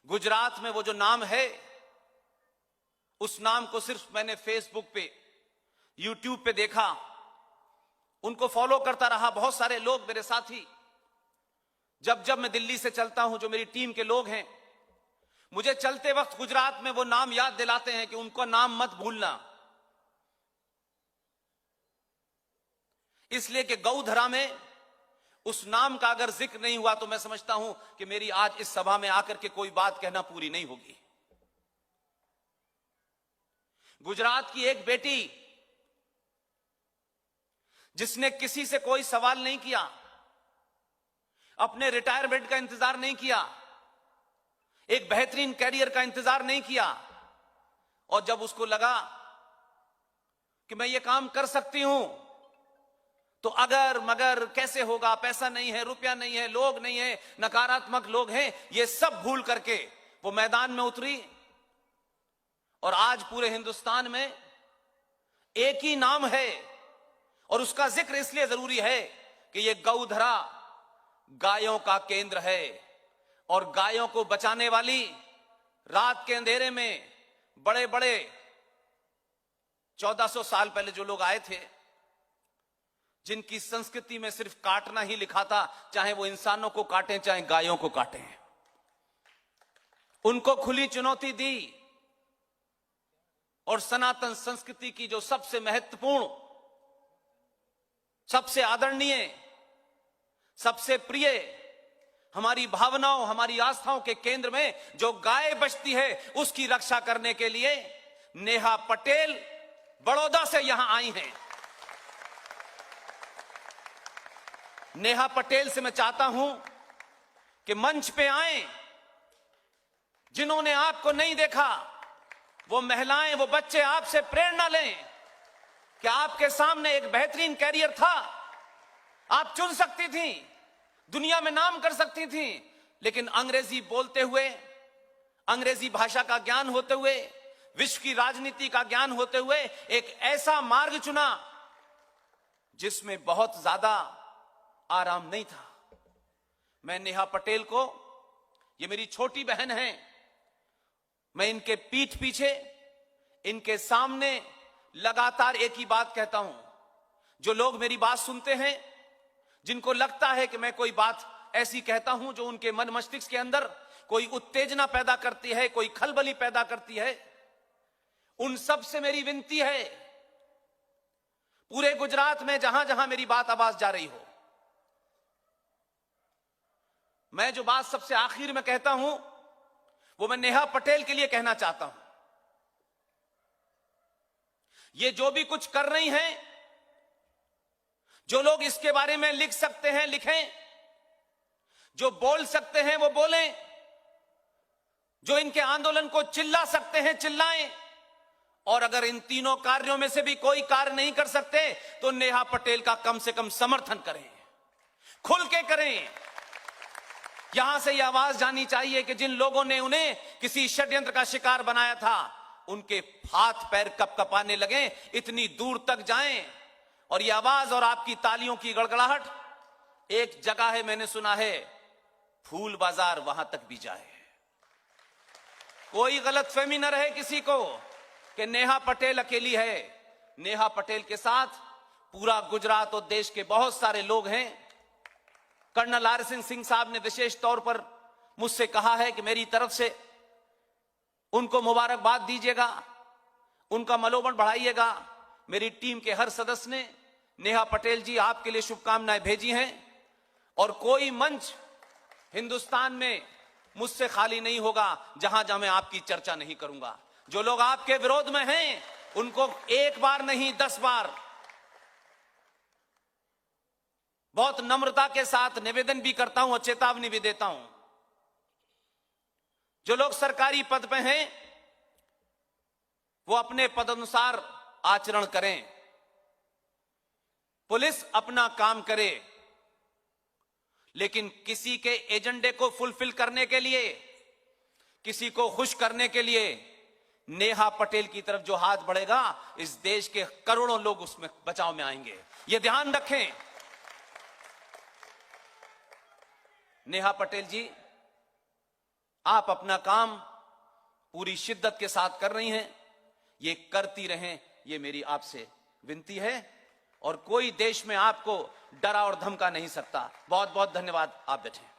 गुजरात में वो जो नाम है, उस नाम को सिर्फ मैंने फेसबुक पे, यूट्यूब पे देखा, उनको फॉलो करता रहा। बहुत सारे लोग मेरे साथी, जब जब मैं दिल्ली से चलता हूं, जो मेरी टीम के लोग हैं, मुझे चलते वक्त गुजरात में वो नाम याद दिलाते हैं कि उनका नाम मत भूलना। इसलिए कि गौधरा में उस नाम का अगर जिक्र नहीं हुआ तो मैं समझता हूं कि मेरी आज इस सभा में आकर के कोई बात कहना पूरी नहीं होगी। गुजरात की एक बेटी जिसने किसी से कोई सवाल नहीं किया, अपने रिटायरमेंट का इंतजार नहीं किया, एक बेहतरीन कैरियर का इंतजार नहीं किया, और जब उसको लगा कि मैं ये काम कर सकती हूं, तो अगर मगर कैसे होगा, पैसा नहीं है, रुपया नहीं है, लोग नहीं है, नकारात्मक लोग हैं, ये सब भूल करके वो मैदान में उतरी। और आज पूरे हिंदुस्तान में एक ही नाम है, और उसका जिक्र इसलिए जरूरी है कि ये गौधरा गायों का केंद्र है, और गायों को बचाने वाली, रात के अंधेरे में बड़े बड़े 1400 साल पहले जो लोग आए थे, जिनकी संस्कृति में सिर्फ काटना ही लिखा था, चाहे वो इंसानों को काटें चाहे गायों को काटें, उनको खुली चुनौती दी। और सनातन संस्कृति की जो सबसे महत्वपूर्ण, सबसे आदरणीय, सबसे प्रिय, हमारी भावनाओं, हमारी आस्थाओं के केंद्र में जो गाय बचती है, उसकी रक्षा करने के लिए नेहा पटेल बड़ौदा से यहां आई हैं। नेहा पटेल से मैं चाहता हूं कि मंच पे आए, जिन्होंने आपको नहीं देखा, वो महिलाएं, वो बच्चे आपसे प्रेरणा लें कि आपके सामने एक बेहतरीन कैरियर था, आप चुन सकती थी, दुनिया में नाम कर सकती थी, लेकिन अंग्रेजी बोलते हुए, अंग्रेजी भाषा का ज्ञान होते हुए, विश्व की राजनीति का ज्ञान होते हुए एक ऐसा मार्ग चुना जिसमें बहुत ज्यादा आराम नहीं था। मैं नेहा पटेल को, ये मेरी छोटी बहन है, मैं इनके पीठ पीछे, इनके सामने लगातार एक ही बात कहता हूं। जो लोग मेरी बात सुनते हैं, जिनको लगता है कि मैं कोई बात ऐसी कहता हूं जो उनके मन मस्तिष्क के अंदर कोई उत्तेजना पैदा करती है, कोई खलबली पैदा करती है, उन सब से मेरी विनती है, पूरे गुजरात में जहां जहां मेरी बात आवाज जा रही हो, मैं जो बात सबसे आखिर में कहता हूं वो मैं नेहा पटेल के लिए कहना चाहता हूं। ये जो भी कुछ कर रही हैं, जो लोग इसके बारे में लिख सकते हैं लिखें, जो बोल सकते हैं वो बोलें, जो इनके आंदोलन को चिल्ला सकते हैं चिल्लाएं, और अगर इन तीनों कार्यों में से भी कोई कार्य नहीं कर सकते तो नेहा पटेल का कम से कम समर्थन करें, खुल के करें। यहां से यह आवाज जानी चाहिए कि जिन लोगों ने उन्हें किसी षड्यंत्र का शिकार बनाया था, उनके हाथ पैर कपकपाने लगे, इतनी दूर तक जाएं, और यह आवाज और आपकी तालियों की गड़गड़ाहट एक जगह है, मैंने सुना है, फूल बाजार, वहां तक भी जाए। कोई गलतफहमी न रहे किसी को कि नेहा पटेल अकेली है। नेहा पटेल के साथ पूरा गुजरात और देश के बहुत सारे लोग हैं। कर्नल आर सिंह साहब ने विशेष तौर पर मुझसे कहा है कि मेरी तरफ से उनको मुबारकबाद दीजिएगा, उनका मनोबल बढ़ाइएगा। मेरी टीम के हर सदस्य ने नेहा पटेल जी आपके लिए शुभकामनाएं भेजी हैं, और कोई मंच हिंदुस्तान में मुझसे खाली नहीं होगा जहां जहां मैं आपकी चर्चा नहीं करूंगा। जो लोग आपके विरोध में हैं, उनको एक बार नहीं 10 बार बहुत नम्रता के साथ निवेदन भी करता हूं और चेतावनी भी देता हूं। जो लोग सरकारी पद पे हैं, वो अपने पद अनुसार आचरण करें, पुलिस अपना काम करे, लेकिन किसी के एजेंडे को फुलफिल करने के लिए, किसी को खुश करने के लिए नेहा पटेल की तरफ जो हाथ बढ़ेगा, इस देश के करोड़ों लोग उसमें बचाव में आएंगे। यह ध्यान रखें। नेहा पटेल जी आप अपना काम पूरी शिद्दत के साथ कर रही हैं, ये करती रहें, ये मेरी आपसे विनती है। और कोई देश में आपको डरा और धमका नहीं सकता। बहुत बहुत धन्यवाद। आप बैठें।